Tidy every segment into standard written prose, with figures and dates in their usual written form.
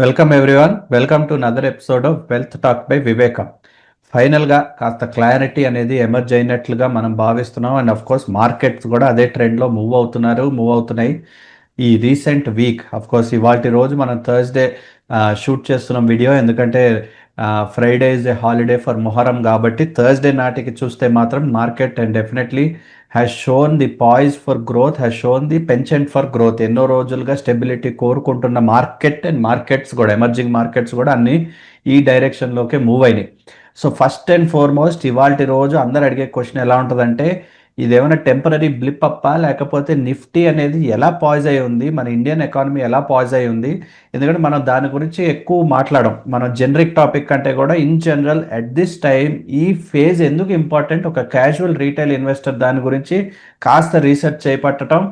Welcome everyone. Welcome to another episode of wealth talk by వివేకం. ఫైనల్గా కాస్త clarity అనేది ఎమర్జ్ అయినట్లుగా మనం భావిస్తున్నాం. అండ్ ఆఫ్ కోర్స్ మార్కెట్స్ కూడా అదే ట్రెండ్లో మూవ్ అవుతున్నాయి. ఈ రీసెంట్ వీక్ ఆఫ్ కోర్స్ ఇవాళ రోజు మనం థర్స్డే షూట్ చేస్తున్నాం వీడియో, ఎందుకంటే Friday is a holiday for Muharram కాబట్టి థర్స్డే నాటికి చూస్తే మాత్రం market and definitely has shown the poise for growth, has shown the penchant for growth. ఎన్నో రోజులుగా స్టెబిలిటీ కోరుకుంటున్న మార్కెట్ అండ్ మార్కెట్స్ కూడా, ఎమర్జింగ్ మార్కెట్స్ కూడా అన్నీ ఈ డైరెక్షన్లోకే మూవ్ అయినాయి. సో ఫస్ట్ అండ్ ఫార్మోస్ట్ ఇవాళ రోజు అందరు అడిగే క్వశ్చన్ ఎలా ఉంటుందంటే, ఇదేమైనా టెంపరీ బ్లిప్ అప్పా, లేకపోతే నిఫ్టీ అనేది ఎలా పాయిజ్ అయి ఉంది, మన ఇండియన్ ఎకానమీ ఎలా పాయిజ్ అయి ఉంది. ఎందుకంటే మనం దాని గురించి ఎక్కువ మాట్లాడడం, మనం జనరిక్ టాపిక్ కంటే కూడా in general at this time ఈ ఫేజ్ ఎందుకు ఇంపార్టెంట్, ఒక క్యాజువల్ రీటైల్ ఇన్వెస్టర్ దాని గురించి కాస్త రీసెర్చ్ చేపట్టడం,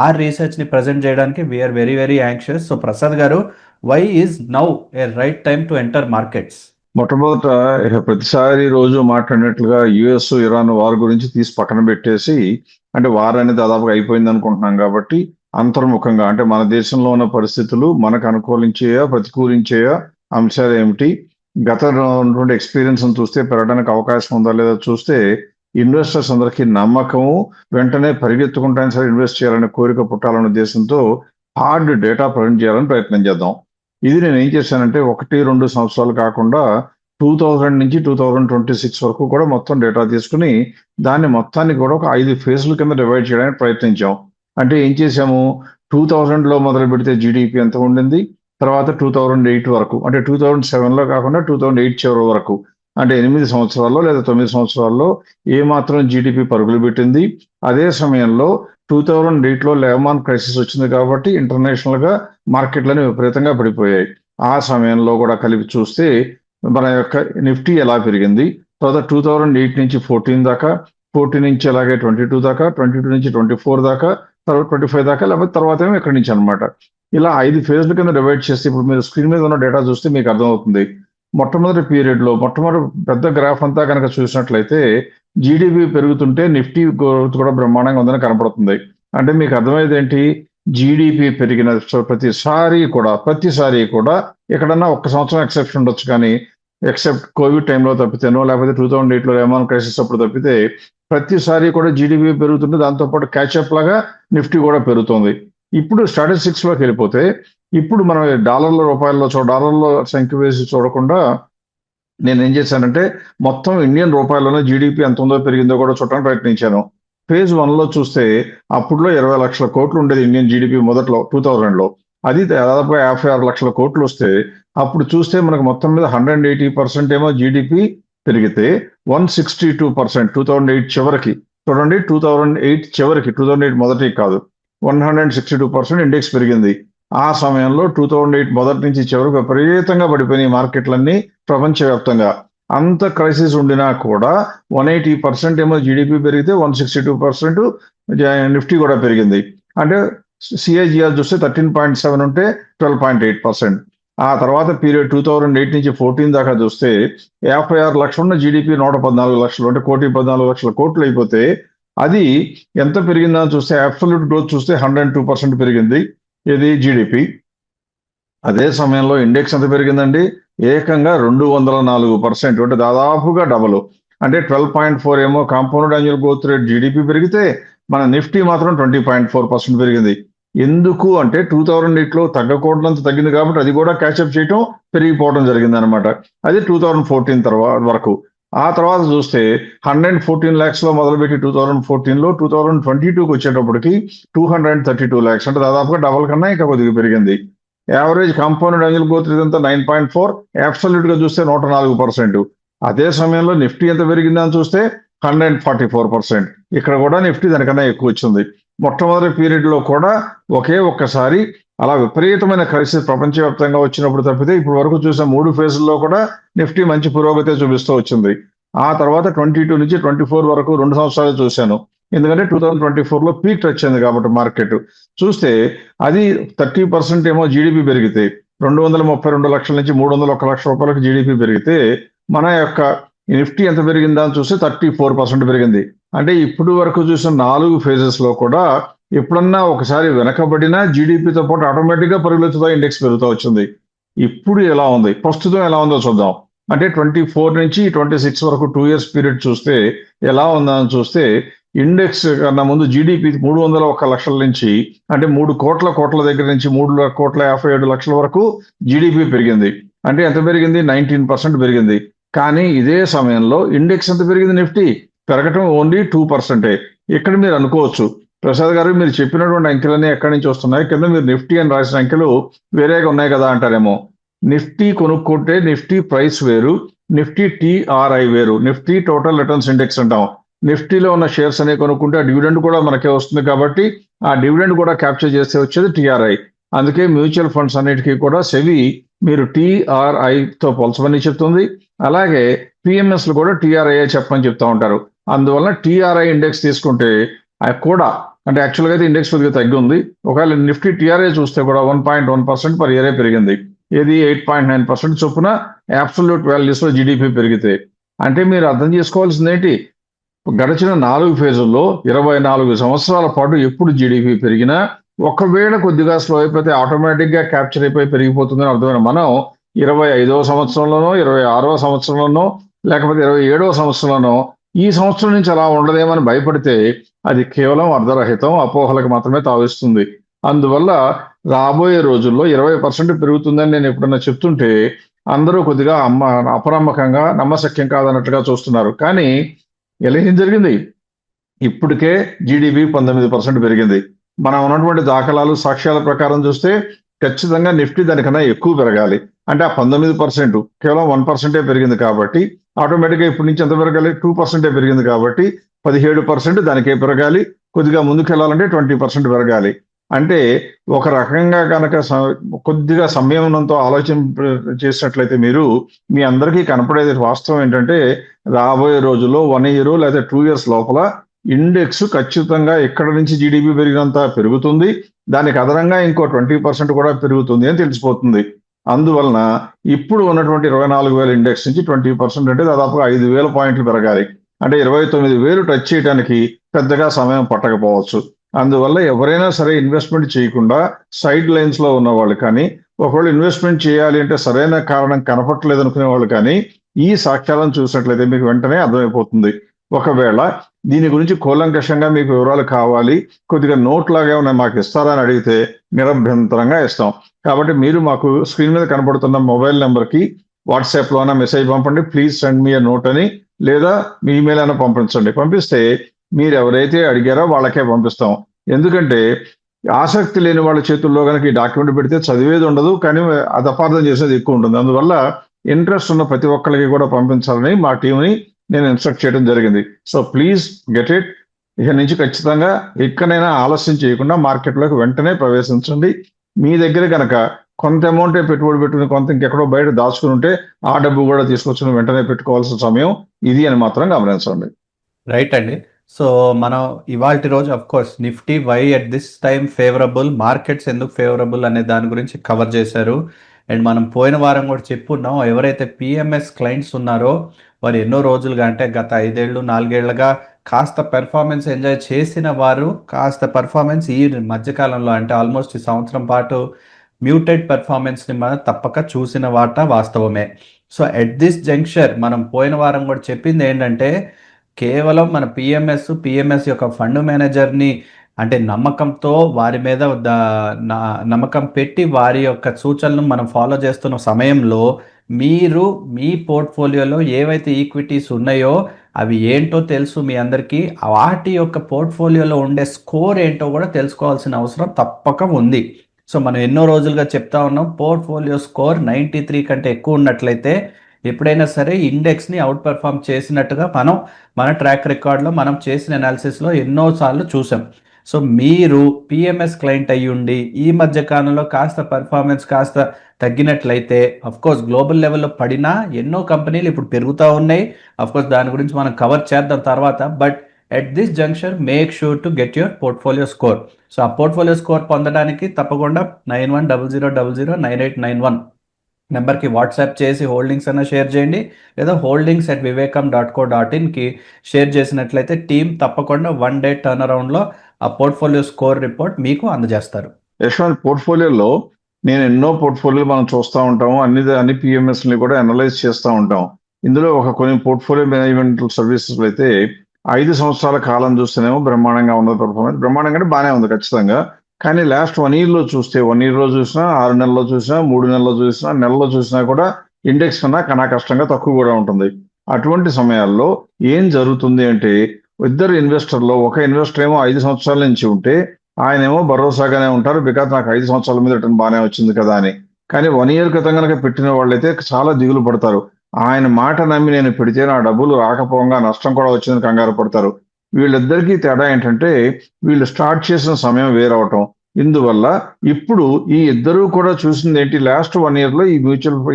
ఆ రీసెర్చ్ని ప్రజెంట్ చేయడానికి we are very very anxious. So Prasad garu, why is now a right time to enter markets? మొట్టమొదట ప్రతిసారి రోజు మాట్లాడినట్లుగా యుఎస్ ఇరాన్ వార్ గురించి తీసి పక్కన పెట్టేసి, అంటే వార్ అనేది దాదాపుగా అయిపోయింది అనుకుంటున్నాం కాబట్టి అంతర్ముఖంగా, అంటే మన దేశంలో ఉన్న పరిస్థితులు మనకు అనుకూలించేయా ప్రతికూలించేయా అంశాలు ఏమిటి, గతంలో ఉన్నటువంటి ఎక్స్పీరియన్స్ చూస్తే పెరగడానికి అవకాశం ఉందా లేదా చూస్తే ఇన్వెస్టర్స్ అందరికీ నమ్మకము, వెంటనే పరిగెత్తుకుంటాను సరే ఇన్వెస్ట్ చేయాలనే కోరిక పుట్టాలనే ఉద్దేశంతో హార్డ్ డేటా ప్రజెంట్ చేయాలని ప్రయత్నం చేద్దాం. ఇది నేను ఏం చేశానంటే 1-2 సంవత్సరాలు కాకుండా 2000 నుంచి 2026 వరకు కూడా మొత్తం డేటా తీసుకుని దాన్ని మొత్తాన్ని కూడా ఒక 5 ఫేజ్ల కింద డివైడ్ చేయడానికి ప్రయత్నించాం. అంటే ఏం చేసాము, 2000లో మొదలు పెడితే జీడిపి ఎంత ఉండింది, తర్వాత 2008 వరకు, అంటే 2007లో కాకుండా 2008 చివరి వరకు, అంటే 8 సంవత్సరాల్లో లేదా 9 సంవత్సరాల్లో ఏ మాత్రం జీడిపి పరుగులు పెట్టింది. అదే సమయంలో 2008లో లెహమాన్ క్రైసిస్ వచ్చింది కాబట్టి ఇంటర్నేషనల్ గా మార్కెట్లని విపరీతంగా పడిపోయాయి. ఆ సమయంలో కూడా కలిపి చూస్తే మన యొక్క నిఫ్టీ ఎలా పెరిగింది, తర్వాత 2008 నుంచి 14 దాకా, 14 నుంచి అలాగే 22 దాకా, 22 నుంచి 24 దాకా, తర్వాత 25 దాకా, లేకపోతే తర్వాత ఏమో ఇక్కడి నుంచి అనమాట. ఇలా 5 ఫేజ్ల కింద డివైడ్ చేస్తే ఇప్పుడు మీరు స్క్రీన్ మీద ఉన్న డేటా చూస్తే మీకు అర్థమవుతుంది. మొట్టమొదటి పీరియడ్ లో మొట్టమొదటి పెద్ద గ్రాఫ్ అంతా కనుక చూసినట్లయితే జీడిపి పెరుగుతుంటే నిఫ్టీ గ్రోత్ కూడా బ్రహ్మాండంగా ఉందని కనపడుతుంది. అంటే మీకు అర్థమయ్యేది ఏంటి, జీడిపి పెరిగిన ప్రతిసారి కూడా ఎక్కడన్నా ఒక్క సంవత్సరం ఎక్సెప్షన్ ఉండొచ్చు, కానీ ఎక్సెప్ట్ కోవిడ్ టైంలో తప్పితేనో లేకపోతే 2008లో లెహమాన్ క్రైసిస్ అప్పుడు తప్పితే ప్రతిసారి కూడా జీడిపి పెరుగుతుంటే దాంతోపాటు క్యాచ్అప్ లాగా నిఫ్టీ కూడా పెరుగుతుంది. ఇప్పుడు స్టాటిస్టిక్స్ లోకి వెళ్ళిపోతే ఇప్పుడు మనం డాలర్ల సంఖ్య వేసి చూడకుండా నేను ఏం చేశానంటే మొత్తం ఇండియన్ రూపాయల్లోనే జీడిపి ఎంత ఉందో పెరిగిందో కూడా చూడడానికి ప్రయత్నించాను. ఫేజ్ 1లో చూస్తే అప్పుడులో 20 లక్షల కోట్లు ఉండేది ఇండియన్ జీడిపి మొదట్లో 2000లో, అది దాదాపుగా 56 లక్షల కోట్లు వస్తే అప్పుడు చూస్తే మనకు మొత్తం మీద 180% ఏమో జీడిపి పెరిగితే 162% 2008 చివరికి, చూడండి 2008 మొదటి కాదు, 162% ఇండెక్స్ పెరిగింది. ఆ సమయంలో 2008 మొదటి నుంచి చివరికి విపరీతంగా పడిపోయినాయి మార్కెట్లన్నీ ప్రపంచవ్యాప్తంగా. అంత క్రైసిస్ ఉండినా కూడా 180% ఏమో జీడిపి పెరిగితే 162% నిఫ్టీ కూడా పెరిగింది. అంటే సిఐజిఆర్ చూస్తే 13.7 ఉంటే 12.8%. ఆ తర్వాత పీరియడ్ 2008 నుంచి 14 దాకా చూస్తే 56 లక్షలు ఉన్న జీడిపి 114 లక్షలు, అంటే 1,14,00,000 కోట్లు అయిపోతే అది ఎంత పెరిగిందని చూస్తే అబ్సల్యూట్ గ్రోత్ చూస్తే 102% పెరిగింది ఇది జీడిపి. అదే సమయంలో ఇండెక్స్ ఎంత పెరిగిందండి, ఏకంగా 204%, అంటే దాదాపుగా డబల్, అంటే 12.4 ఏమో compound annual growth rate GDP పెరిగితే మన నిఫ్టీ మాత్రం 20.4% పెరిగింది. ఎందుకు అంటే 2008లో తగ్గకూడదంత తగ్గింది కాబట్టి అది కూడా క్యాచ్అప్ చేయటం పెరిగిపోవడం జరిగింది అనమాట. అది 2014 తర్వాత వరకు. ఆ తర్వాత చూస్తే 114 lakhs లో మొదలుపెట్టి 2014లో 2022కి వచ్చేటప్పటికి 232 lakhs, అంటే దాదాపుగా డబల్ కన్నా ఇంకా కొద్దిగా పెరిగింది. Average compound annual growth rate అంతా 9.4, అబ్సల్యూట్ గా చూస్తే 104%. అదే సమయంలో నిఫ్టీ ఎంత పెరిగిందని చూస్తే 144%. ఇక్కడ కూడా నిఫ్టీ దానికన్నా ఎక్కువ వచ్చింది. మొట్టమొదటి పీరియడ్ లో కూడా ఒక్కసారి అలా విపరీతమైన క్రైసిస్ ప్రపంచవ్యాప్తంగా వచ్చినప్పుడు తప్పితే ఇప్పుడు వరకు చూసిన 3 ఫేజ్ల్లో కూడా నిఫ్టీ మంచి పురోగతి చూపిస్తూ వచ్చింది. ఆ తర్వాత 22 నుంచి 24 వరకు 2 సంవత్సరాలు చూశాను, ఎందుకంటే 2024లో పీక్ వచ్చింది కాబట్టి మార్కెట్ చూస్తే అది 30% ఏమో జీడిపి పెరిగితే 232 లక్షల నుంచి 301 లక్షల రూపాయలకు జీడిపి పెరిగితే మన యొక్క నిఫ్టీ ఎంత పెరిగిందా అని చూస్తే 34% పెరిగింది. అంటే ఇప్పుడు వరకు చూసిన 4 ఫేజెస్ లో కూడా ఎప్పుడన్నా ఒకసారి వెనకబడినా జీడిపితో పాటు ఆటోమేటిక్ గా పరుగులెత్తుతా ఇండెక్స్ పెరుగుతూ వచ్చింది. ఇప్పుడు ఎలా ఉంది, ప్రస్తుతం ఎలా ఉందో చూద్దాం. అంటే 24 నుంచి 26 వరకు 2 ఇయర్స్ పీరియడ్ చూస్తే ఎలా ఉందని చూస్తే ఇండెక్స్ కన్నా ముందు జీడిపి 301 లక్షల నుంచి అంటే 3 కోట్ల దగ్గర నుంచి 3,57 లక్షల వరకు జీడిపి పెరిగింది. అంటే ఎంత పెరిగింది? 19% పెరిగింది. కానీ ఇదే సమయంలో ఇండెక్స్ ఎంత పెరిగింది? నిఫ్టీ పెరగటం ఓన్లీ 2%. ఇక్కడ మీరు అనుకోవచ్చు, ప్రసాద్ గారు మీరు చెప్పినటువంటి అంకెలన్నీ ఎక్కడి నుంచి వస్తున్నాయి, కింద మీరు నిఫ్టీ అని రాసిన అంకెలు వేరేగా ఉన్నాయి కదా అంటారేమో. నిఫ్టీ కొనుక్కుంటే నిఫ్టీ ప్రైస్ వేరు, నిఫ్టీ టిఆర్ఐ వేరు. నిఫ్టీ టోటల్ రిటర్న్స్ ఇండెక్స్ అంటాం. నిఫ్టీలో ఉన్న షేర్స్ అనేవి కొనుక్కుంటే ఆ డివిడెండ్ కూడా మనకే వస్తుంది కాబట్టి ఆ డివిడెండ్ కూడా క్యాప్చర్ చేస్తే వచ్చేది టిఆర్ఐ. అందుకే మ్యూచువల్ ఫండ్స్ అన్నిటికీ కూడా సెబీ మీరు టిఆర్ఐతో పోల్చమని చెప్తుంది. అలాగే పిఎంఎస్లు కూడా టిఆర్ఐ చెప్పమని చెప్తా ఉంటారు. అందువల్ల టిఆర్ఐ ఇండెక్స్ తీసుకుంటే అది కూడా అంటే యాక్చువల్గా అయితే ఇండెక్స్ కొద్దిగా తగ్గి ఉంది. ఒకవేళ నిఫ్టీ టిఆర్ఐ చూస్తే కూడా 1.1% పర్ ఇయరే పెరిగింది. ఏది 8.9% చొప్పున అబ్సల్యూట్ వాల్యూస్లో జీడిపి పెరిగితే. అంటే మీరు అర్థం చేసుకోవాల్సింది ఏంటి, గడిచిన 4 ఫేజుల్లో 24 సంవత్సరాల పాటు ఎప్పుడు జీడిపి పెరిగినా ఒకవేళ కొద్దిగా స్లో అయిపోతే ఆటోమేటిక్గా క్యాప్చర్ అయిపోయి పెరిగిపోతుందని అర్థమైన మనం 25వ సంవత్సరంలోనో 26వ సంవత్సరంలోనో లేకపోతే 27వ సంవత్సరంలోనో ఈ సంవత్సరం నుంచి అలా ఉండదేమని భయపడితే అది కేవలం అర్ధరహితం, అపోహలకు మాత్రమే తావిస్తుంది. అందువల్ల రాబోయే రోజుల్లో 20% పెరుగుతుందని నేను ఎప్పుడన్నా చెప్తుంటే అందరూ కొద్దిగా అపనమ్మకంగా నమ్మశక్యం కాదన్నట్టుగా చూస్తున్నారు. కానీ ఇలా ఏం జరిగింది, ఇప్పటికే జీడిపి 19% పెరిగింది. మనం ఉన్నటువంటి దాఖలాలు సాక్ష్యాల ప్రకారం చూస్తే ఖచ్చితంగా నిఫ్టీ దానికన్నా ఎక్కువ పెరగాలి. అంటే ఆ 19% కేవలం 1% పెరిగింది కాబట్టి ఆటోమేటిక్గా ఇప్పటి నుంచి ఎంత పెరగాలి? 2% పెరిగింది కాబట్టి 17% దానికే పెరగాలి. కొద్దిగా ముందుకెళ్ళాలంటే 20% పెరగాలి. అంటే ఒక రకంగా కనుక కొద్దిగా సంయమనంతో ఆలోచన చేసినట్లయితే మీరు మీ అందరికీ కనపడేది వాస్తవం ఏంటంటే రాబోయే రోజుల్లో 1 ఇయర్ లేదా 2 ఇయర్స్ లోపల ఇండెక్స్ ఖచ్చితంగా ఇక్కడ నుంచి జీడిపి పెరిగినంత పెరుగుతుంది, దానికి అదనంగా ఇంకో 20% కూడా పెరుగుతుంది అని తెలిసిపోతుంది. అందువలన ఇప్పుడు ఉన్నటువంటి 24,000 ఇండెక్స్ నుంచి 20% అంటే దాదాపుగా 5,000 పాయింట్లు పెరగాలి. అంటే 29,000 టచ్ చేయడానికి పెద్దగా సమయం పట్టకపోవచ్చు. అందువల్ల ఎవరైనా సరే ఇన్వెస్ట్మెంట్ చేయకుండా సైడ్ లైన్స్ లో ఉన్న వాళ్ళు కానీ, ఒకవేళ ఇన్వెస్ట్మెంట్ చేయాలి అంటే సరైన కారణం కనపట్లేదు అనుకునే వాళ్ళు కానీ ఈ సాక్ష్యాలను చూసినట్లయితే మీకు వెంటనే అర్థమైపోతుంది. ఒకవేళ దీని గురించి కూలంకషంగా మీకు వివరాలు కావాలి, కొద్దిగా నోట్ లాగా ఏమైనా మాకు ఇస్తారని అడిగితే నిరభ్యంతరంగా ఇస్తాం. కాబట్టి మీరు మాకు స్క్రీన్ మీద కనబడుతున్న మొబైల్ నెంబర్కి వాట్సాప్లోన మెసేజ్ పంపండి, please send me a note అని, లేదా మీ ఈమెయిల్ అయినా పంపించండి. పంపిస్తే మీరు ఎవరైతే అడిగారో వాళ్ళకే పంపిస్తాం. ఎందుకంటే ఆసక్తి లేని వాళ్ళ చేతుల్లో కనుక ఈ డాక్యుమెంట్ పెడితే చదివేది ఉండదు, కానీ అది అపార్థం చేసేది ఎక్కువ ఉంటుంది. అందువల్ల ఇంట్రెస్ట్ ఉన్న ప్రతి ఒక్కరికి కూడా పంపించాలని మా టీంని నేను ఇన్స్ట్రక్ట్ చేయడం జరిగింది. So please get it. ఇక నుంచి ఖచ్చితంగా ఎక్కడైనా ఆలస్యం చేయకుండా మార్కెట్లోకి వెంటనే ప్రవేశించండి. మీ దగ్గర కనుక కొంత అమౌంటే పెట్టుబడి పెట్టుకుని కొంత ఇంకెక్కడో బయట దాచుకుని ఉంటే ఆ డబ్బు కూడా తీసుకొచ్చుకుని వెంటనే పెట్టుకోవాల్సిన సమయం ఇది అని మాత్రం గమనించండి. రైట్ అండి. సో మనం ఇవాల్టి రోజు of course Nifty why at this time favourable, markets ఎందుకు ఫేవరబుల్ అనే దాని గురించి కవర్ చేశారు. అండ్ మనం పోయిన వారం కూడా చెప్పున్నాం, ఎవరైతే పిఎంఎస్ క్లయింట్స్ ఉన్నారో వారు ఎన్నో రోజులుగా అంటే గత 5 ఏళ్ళు 4 ఏళ్ళుగా కాస్త పెర్ఫార్మెన్స్ ఎంజాయ్ చేసిన వారు కాస్త పెర్ఫార్మెన్స్ ఈ మధ్యకాలంలో అంటే ఆల్మోస్ట్ ఈ సంవత్సరం పాటు మ్యూటెడ్ పెర్ఫార్మెన్స్ని మనం తప్పక చూసిన వాట వాస్తవమే. సో ఎట్ దిస్ జంక్షన్ మనం పోయిన వారం కూడా చెప్పింది ఏంటంటే కేవలం మన పిఎంఎస్ యొక్క ఫండ్ మేనేజర్ని అంటే నమ్మకంతో వారి మీద నమ్మకం పెట్టి వారి యొక్క సూచనలను మనం ఫాలో చేస్తున్న సమయంలో మీరు మీ పోర్ట్ఫోలియోలో ఏవైతే ఈక్విటీస్ ఉన్నాయో అవి ఏంటో తెలుసు మీ అందరికీ, వాటి యొక్క పోర్ట్ఫోలియోలో ఉండే స్కోర్ ఏంటో కూడా తెలుసుకోవాల్సిన అవసరం తప్పక ఉంది. సో మనం ఎన్నో రోజులుగా చెప్తా ఉన్నాం, పోర్ట్ఫోలియో స్కోర్ 93 కంటే ఎక్కువ ఉన్నట్లయితే ఎప్పుడైనా సరే ఇండెక్స్ని అవుట్ పెర్ఫామ్ చేసినట్టుగా మన ట్రాక్ రికార్డ్లో మనం చేసిన అనాలిసిస్లో ఎన్నోసార్లు చూసాం. సో మీరు పిఎంఎస్ క్లయింట్ అయ్యుండి ఈ మధ్య కాలంలో కాస్త పెర్ఫార్మెన్స్ కాస్త తగ్గినట్లయితే కోర్స్ గ్లోబల్ లెవెల్లో పడినా ఎన్నో కంపెనీలు ఇప్పుడు పెరుగుతూ ఉన్నాయి. కోర్స్ దాని గురించి మనం కవర్ చేద్దాం తర్వాత. But at this junction make sure to get your portfolio score. So ఆ పోర్ట్ఫోలియో స్కోర్ పొందడానికి తప్పకుండా 9100009891 నెంబర్కి వాట్సాప్ చేసి హోల్డింగ్స్ అన్న షేర్ చేయండి, లేదా holdings@vivekam.co.inకి షేర్ చేసినట్లయితే టీం తప్పకుండా 1 డే టర్న్ అరౌండ్లో ఆ పోర్ట్ఫోలియో స్కోర్ రిపోర్ట్ మీకు అందజేస్తారు. యశ్వంత్, పోర్ట్ఫోలియోలో నేను ఎన్నో పోర్ట్ఫోలియోలు మనం చూస్తూ ఉంటాము, అన్ని పిఎంఎస్ని కూడా అనలైజ్ చేస్తూ ఉంటాం. ఇందులో కొన్ని పోర్ట్ఫోలియో మేనేజ్మెంట్ సర్వీసెస్ అయితే 5 సంవత్సరాల కాలం చూస్తేనేమో బ్రహ్మాండంగా ఉన్నది పర్ఫార్మెన్స్, బ్రహ్మాండంగా అంటే బాగానే ఉంది ఖచ్చితంగా. కానీ లాస్ట్ 1 ఇయర్లో చూస్తే 1 ఇయర్లో చూసినా, 6 నెలల్లో చూసినా, 3 నెలల్లో చూసినా, నెలలో చూసినా కూడా ఇండెక్స్ కన్నా కన్నా కష్టంగా తక్కువ కూడా ఉంటుంది. అటువంటి సమయాల్లో ఏం జరుగుతుంది అంటే, ఇద్దరు ఇన్వెస్టర్లో ఒక ఇన్వెస్టర్ ఏమో 5 సంవత్సరాల నుంచి ఉంటే, ఆయనేమో భరోసాగానే ఉంటారు, బికాజ్ నాకు 5 సంవత్సరాల మీద రిటర్న్ బాగానే వచ్చింది కదా అని. కానీ 1 ఇయర్ క్రితం కనుక పెట్టిన వాళ్ళైతే చాలా దిగులు పడతారు. ఆయన మాట నమ్మి నేను పెడితే నా డబ్బులు రాకపోగా నష్టం కూడా వచ్చిందని కంగారు పడతారు. వీళ్ళిద్దరికీ తేడా ఏంటంటే, వీళ్ళు స్టార్ట్ చేసిన సమయం వేరవటం. ఇందువల్ల ఇప్పుడు ఈ ఇద్దరూ కూడా చూసింది ఏంటి, లాస్ట్ 1 ఇయర్లో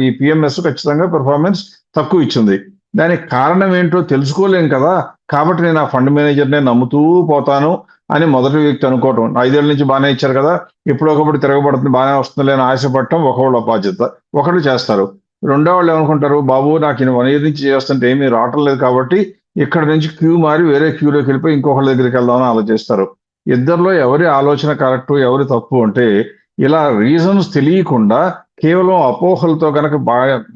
ఈ పిఎంఎస్ ఖచ్చితంగా పెర్ఫార్మెన్స్ తక్కువ ఇచ్చింది. దానికి కారణం ఏంటో తెలుసుకోలేం కదా, కాబట్టి నేను ఆ ఫండ్ మేనేజర్నే నమ్ముతూ పోతాను అని మొదటి వ్యక్తి అనుకోవటం. 5 ఏళ్ల నుంచి బాగానే ఇచ్చారు కదా, ఎప్పుడొకప్పుడు తిరగబడుతుంది, బాగానే వస్తుంది అని ఆశపడటం ఒకళ్ళ బాధ్యత, ఒకళ్ళు చేస్తారు. రెండో వాళ్ళు ఏమనుకుంటారు, బాబు నాకు 1 ఇయర్ నుంచి చేస్తుంటే ఏమీ రావటం లేదు కాబట్టి ఇక్కడ నుంచి క్యూ మారి వేరే క్యూలోకి వెళ్ళిపోయి ఇంకొకళ్ళ దగ్గరికి వెళ్దామని ఆలోచిస్తారు. ఇద్దరిలో ఎవరి ఆలోచన కరెక్ట్, ఎవరి తప్పు అంటే, ఇలా రీజన్స్ తెలియకుండా కేవలం అపోహలతో కనుక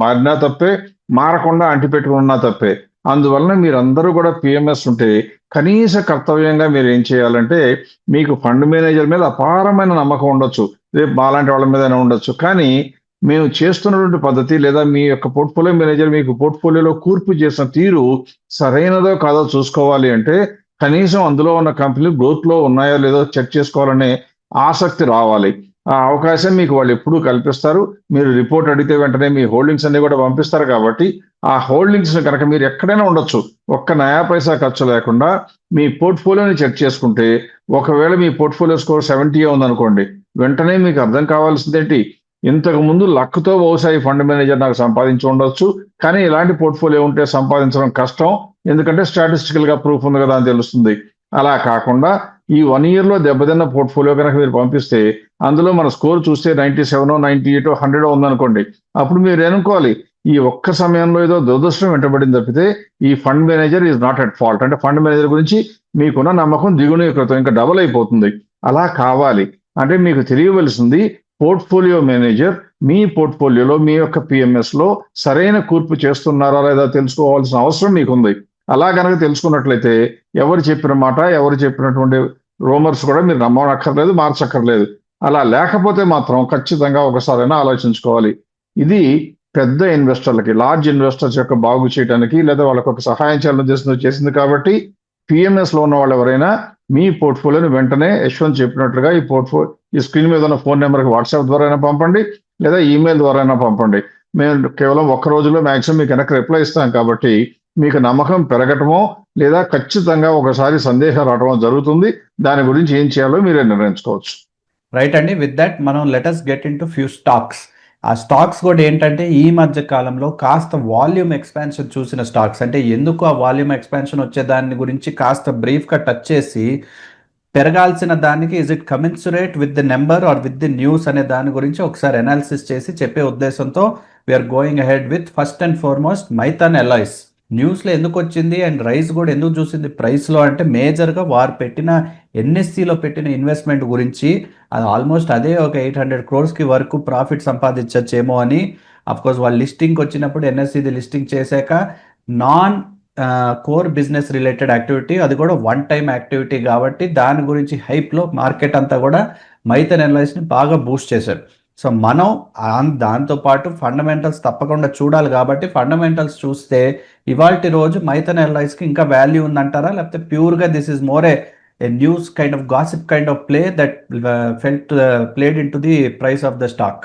మారినా తప్పే, మారకుండా అంటిపెట్టుకున్నా తప్పే. అందువలన మీరందరూ కూడా పిఎంఎస్ ఉంటే కనీస కర్తవ్యంగా మీరు ఏం చేయాలంటే, మీకు ఫండ్ మేనేజర్ మీద అపారమైన నమ్మకం ఉండొచ్చు, రేపు మాలాంటి వాళ్ళ మీద ఉండొచ్చు, కానీ మేము చేస్తున్నటువంటి పద్ధతి లేదా మీ యొక్క పోర్ట్ఫోలియో మేనేజర్ మీకు పోర్ట్ఫోలియోలో కూర్పు చేసిన తీరు సరైనదో కాదో చూసుకోవాలి అంటే, కనీసం అందులో ఉన్న కంపెనీలు గ్రోత్లో ఉన్నాయో లేదో చెక్ చేసుకోవాలనే ఆసక్తి రావాలి. ఆ అవకాశం మీకు వాళ్ళు ఎప్పుడూ కల్పిస్తారు. మీరు రిపోర్ట్ అడిగితే వెంటనే మీ హోల్డింగ్స్ అన్ని కూడా పంపిస్తారు కాబట్టి, ఆ హోల్డింగ్స్ కనుక మీరు ఎక్కడైనా ఉండొచ్చు, ఒక్క నయా పైసా ఖర్చు లేకుండా మీ పోర్ట్ఫోలియోని చెక్ చేసుకుంటే, ఒకవేళ మీ పోర్ట్ఫోలియో స్కోర్ 70 ఉందనుకోండి, వెంటనే మీకు అర్థం కావాల్సిందేంటి, ఇంతకు ముందు లక్తో బహుశా ఈ ఫండ్ మేనేజర్ నాకు సంపాదించి ఉండొచ్చు, కానీ ఇలాంటి పోర్ట్ఫోలియో ఉంటే సంపాదించడం కష్టం, ఎందుకంటే స్టాటిస్టికల్ గా ప్రూఫ్ ఉంది కదా అని తెలుస్తుంది. అలా కాకుండా ఈ 1 ఇయర్లో దెబ్బతిన్న పోర్ట్ఫోలియో కనుక మీరు పంపిస్తే, అందులో మన స్కోర్ చూస్తే 97, 98, 100 ఉందనుకోండి, అప్పుడు మీరు అనుకోవాలి, ఈ ఒక్క సమయంలో ఏదో దురదృష్టం వెంటబడింది తప్పితే ఈ fund manager is not at fault. అంటే ఫండ్ మేనేజర్ గురించి మీకున్న నమ్మకం ద్విగుణీకృతం, ఇంకా డబుల్ అయిపోతుంది. అలా కావాలి అంటే మీకు తెలియవలసింది, పోర్ట్ఫోలియో మేనేజర్ మీ పోర్ట్ఫోలియోలో మీ యొక్క పిఎంఎస్ లో సరైన కూర్పు చేస్తున్నారా లేదా తెలుసుకోవాల్సిన అవసరం మీకుంది. అలా కనుక తెలుసుకున్నట్లయితే ఎవరు చెప్పిన మాట, ఎవరు చెప్పినటువంటి రూమర్స్ కూడా మీరు నమ్మనక్కర్లేదు, మార్చక్కర్లేదు. అలా లేకపోతే మాత్రం ఖచ్చితంగా ఒకసారైనా ఆలోచించుకోవాలి. ఇది పెద్ద ఇన్వెస్టర్లకి, లార్జ్ ఇన్వెస్టర్స్ యొక్క బాగు చేయడానికి లేదా వాళ్ళకి ఒక సహాయం చేయాలని చేసింది కాబట్టి, పిఎంఎస్ లో ఉన్న వాళ్ళు ఎవరైనా మీ పోర్ట్ఫోలియోని వెంటనే యశ్వంత్ చెప్పినట్లుగా ఈ స్క్రీన్ మీద ఉన్న ఫోన్ నెంబర్కి వాట్సాప్ ద్వారా అయినా పంపండి, లేదా ఈమెయిల్ ద్వారా అయినా పంపండి. మేము కేవలం ఒక్క రోజులో మ్యాక్సిమం మీకు వెనక్కి రిప్లై ఇస్తాం కాబట్టి, మీకు నమ్మకం పెరగటమో లేదా ఖచ్చితంగా ఒకసారి సందేహం రావటమో జరుగుతుంది. దాని గురించి ఏం చేయాలో మీరే నిర్ణయించుకోవచ్చు. రైట్ అండి, విత్ దట్ మనం let us get in to few stocks. ఆ స్టాక్స్ కూడా ఏంటంటే ఈ మధ్య కాలంలో కాస్త వాల్యూమ్ ఎక్స్పాన్షన్ చూసిన స్టాక్స్, అంటే ఎందుకు ఆ వాల్యూమ్ ఎక్స్పాన్షన్ వచ్చే దాని గురించి కాస్త బ్రీఫ్గా టచ్ చేసి, పెరగాల్సిన దానికి is it commensurate with the number or with the news అనే దాని గురించి ఒకసారి అనాలిసిస్ చేసి చెప్పే ఉద్దేశంతో we are going ahead with first and foremost Maithan alloys. న్యూస్లో ఎందుకు వచ్చింది అండ్ రైస్ కూడా ఎందుకు చూసింది ప్రైస్లో అంటే, మేజర్గా వారు పెట్టిన ఎన్ఎస్సిలో పెట్టిన ఇన్వెస్ట్మెంట్ గురించి, అది ఆల్మోస్ట్ అదే ఒక 800 crores వరకు ప్రాఫిట్ సంపాదించచ్చేమో అని. అఫ్కోర్స్ వాళ్ళు లిస్టింగ్కి వచ్చినప్పుడు ఎన్ఎస్సిది లిస్టింగ్ చేశాక non core business related activity, అది కూడా వన్ టైం యాక్టివిటీ కాబట్టి దాని గురించి హైప్లో మార్కెట్ అంతా కూడా మైథాన్ ఎలాయ్స్ని బాగా బూస్ట్ చేశారు. సో మనం దాంతోపాటు ఫండమెంటల్స్ తప్పకుండా చూడాలి కాబట్టి, ఫండమెంటల్స్ చూస్తే ఇవాల్టి రోజు మైథాన్ ఎలాయ్స్కి ఇంకా వాల్యూ ఉందంటారా, లేకపోతే ప్యూర్గా this is more a news kind of gossip kind of play that played in to the price of the stock?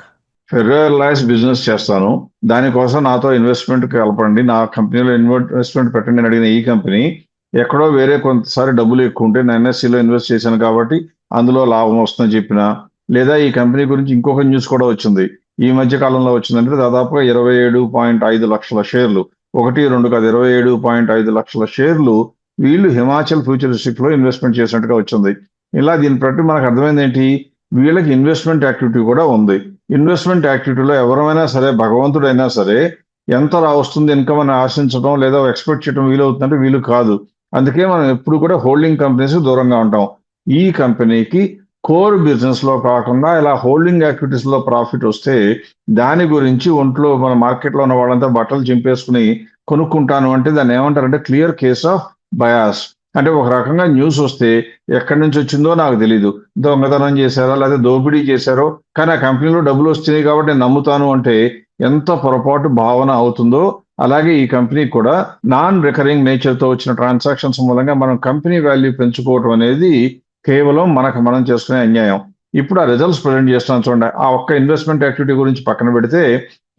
Ferro alloys business చేస్తాను, దానికోసం నాతో ఇన్వెస్ట్మెంట్ కలపండి, నా కంపెనీలో ఇన్వెస్ట్మెంట్ పెట్టండి అని అడిగిన ఈ కంపెనీ ఎక్కడో వేరే కొంతసారి డబ్బులు ఎక్కువ ఉంటే నేను ఎన్ఎస్సిలో ఇన్వెస్ట్ చేశాను కాబట్టి అందులో లాభం వస్తుందని చెప్పిన, లేదా ఈ కంపెనీ గురించి ఇంకొక న్యూస్ కూడా వచ్చింది ఈ మధ్య కాలంలో వచ్చిందంటే, దాదాపుగా 27.5 లక్షల షేర్లు, 1-2 కాదు 27.5 లక్షల షేర్లు వీళ్ళు హిమాచల్ ఫ్యూచరిస్టిక్ లో ఇన్వెస్ట్మెంట్ చేసినట్టుగా వచ్చింది. ఇలా దీన్ని బట్టి మనకు అర్థమైంది ఏంటి, వీళ్ళకి ఇన్వెస్ట్మెంట్ యాక్టివిటీ కూడా ఉంది. ఇన్వెస్ట్మెంట్ యాక్టివిటీలో ఎవరైనా సరే, భగవంతుడైనా సరే, ఎంత వస్తుంది ఇన్కమ్ అని ఆశించడం లేదా ఎక్స్పెక్ట్ చేయడం వీలవుతుందంటే వీలు కాదు. అందుకే మనం ఎప్పుడు కూడా హోల్డింగ్ కంపెనీస్ దూరంగా ఉంటాం. ఈ కంపెనీకి కోర్ బిజినెస్ లో కాకుండా ఇలా హోల్డింగ్ యాక్టివిటీస్ లో ప్రాఫిట్ వస్తే దాని గురించి ఒంట్లో మన మార్కెట్ లో ఉన్న వాళ్ళంతా బట్టలు చింపేసుకుని కొనుక్కుంటాను అంటే దాన్ని ఏమంటారంటే క్లియర్ కేస్ ఆఫ్ బయాస్. అంటే ఒక రకంగా న్యూస్ వస్తే ఎక్కడి నుంచి వచ్చిందో నాకు తెలీదు, దొంగతనం చేశారో లేదా దోపిడీ చేశారో, కానీ ఆ కంపెనీలో డబ్బులు వస్తున్నాయి కాబట్టి నేను నమ్ముతాను అంటే ఎంత పొరపాటు భావన అవుతుందో. అలాగే ఈ కంపెనీ కూడా నాన్ రికరింగ్ నేచర్ తో వచ్చిన ట్రాన్సాక్షన్స్ మూలంగా మనం కంపెనీ వాల్యూ పెంచుకోవటం అనేది కేవలం మనకు మనం చేసుకునే అన్యాయం. ఇప్పుడు ఆ రిజల్ట్స్ ప్రజెంట్ చేస్తున్నాను చూడండి. ఆ ఒక్క ఇన్వెస్ట్మెంట్ యాక్టివిటీ గురించి పక్కన పెడితే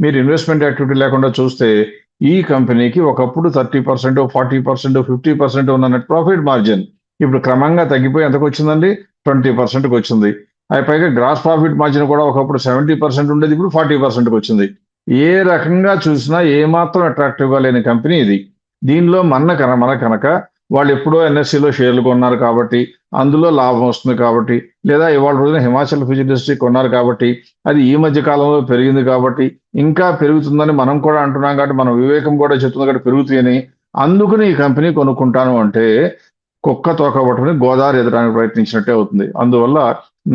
మీరు ఇన్వెస్ట్మెంట్ యాక్టివిటీ లేకుండా చూస్తే ఈ కంపెనీకి ఒకప్పుడు 30%, 40%, 50% ఉన్న నెట్ ప్రాఫిట్ మార్జిన్ ఇప్పుడు క్రమంగా తగ్గిపోయి ఎంతకు వచ్చిందండి? 20%కి వచ్చింది. అది పైగా గ్రాస్ ప్రాఫిట్ మార్జిన్ కూడా ఒకప్పుడు 70% ఉండేది, ఇప్పుడు 40%కి వచ్చింది. ఏ రకంగా చూసినా ఏమాత్రం అట్రాక్టివ్ గా లేని కంపెనీ ఇది. దీనిలో మన కనుక వాళ్ళు ఎప్పుడో ఎన్ఎస్సిలో షేర్లు కొన్నారు కాబట్టి అందులో లాభం వస్తుంది కాబట్టి, లేదా ఇవాళ రోజున హిమాచల్ ఫిజ్ ఇండస్ట్రీ కొన్నారు కాబట్టి అది ఈ మధ్య కాలంలో పెరిగింది కాబట్టి ఇంకా పెరుగుతుందని మనం కూడా అంటున్నాం కాబట్టి మన వివేకం కూడా చెప్తుంది కాబట్టి పెరుగుతాయని అందుకని ఈ కంపెనీ కొనుక్కుంటాను అంటే కుక్క తోక పట్టుకుని గోదావరి ఎదడానికి ప్రయత్నించినట్టే అవుతుంది. అందువల్ల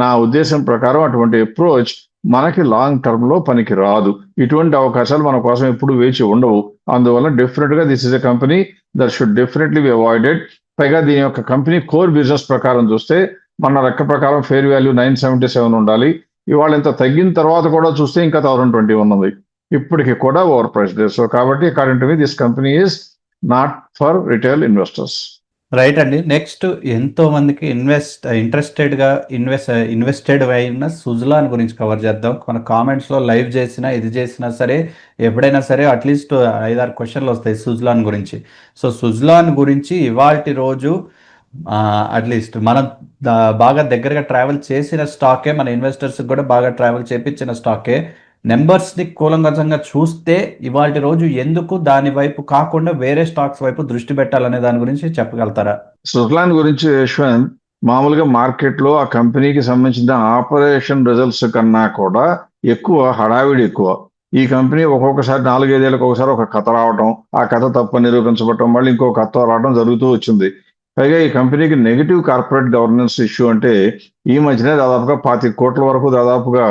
నా ఉద్దేశం ప్రకారం అటువంటి అప్రోచ్ మనకి లాంగ్ టర్మ్ లో పనికి రాదు. ఇటువంటి అవకాశాలు మన కోసం ఎప్పుడు వేచి ఉండవు. అందువల్ల డెఫినెట్ గా this is a company that should definitely be avoided. పైగా దీని యొక్క కంపెనీ కోర్ బిజినెస్ ప్రకారం చూస్తే మన లెక్క ప్రకారం ఫేర్ వాల్యూ 977 ఉండాలి. ఇవాళ ఇంత తగ్గిన తర్వాత కూడా చూస్తే ఇంకా 1021 ఉంది. ఇప్పటికి కూడా ఓవర్ ప్రైస్ సో కాబట్టి according to me this company is not for retail investors. Right అండి. నెక్స్ట్ ఎంతో మందికి ఇన్వెస్టెడ్ అయిన సుజలాన్ గురించి కవర్ చేద్దాం. మన కామెంట్స్ లో లైవ్ చేసినా ఇది చేసినా సరే ఎప్పుడైనా సరే అట్లీస్ట్ 5-6 క్వశ్చన్లు వస్తాయి సుజలాన్ గురించి. సో సుజలాన్ గురించి ఇవాల్టి రోజు అట్లీస్ట్ మనం బాగా దగ్గరగా ట్రావెల్ చేసిన స్టాకే, మన ఇన్వెస్టర్స్ కూడా బాగా ట్రావెల్ చేపించిన స్టాకే. నెంబర్స్ ని కూలంకషంగా చూస్తే ఇవాళ రోజు ఎందుకు దాని వైపు కాకుండా వేరే స్టాక్స్ వైపు దృష్టి పెట్టాలనే దాని గురించి చెప్పగలుగుతారా? సుజలాన్ గురించి యశ్వంత్, మామూలుగా మార్కెట్ లో ఆ కంపెనీకి సంబంధించిన ఆపరేషన్ రిజల్ట్స్ కన్నా కూడా ఎక్కువ హడావిడి ఎక్కువ. ఈ కంపెనీ ఒక్కొక్కసారి 4-5 ఏళ్ళకి ఒకసారి ఒక కథ రావటం, ఆ కథ తప్ప నిరూపించబడటం, మళ్ళీ ఇంకో కథ రావడం జరుగుతూ వచ్చింది. పైగా ఈ కంపెనీకి నెగిటివ్ కార్పొరేట్ గవర్నెన్స్ ఇష్యూ అంటే ఈ మధ్యనే దాదాపుగా 25 కోట్ల వరకు దాదాపుగా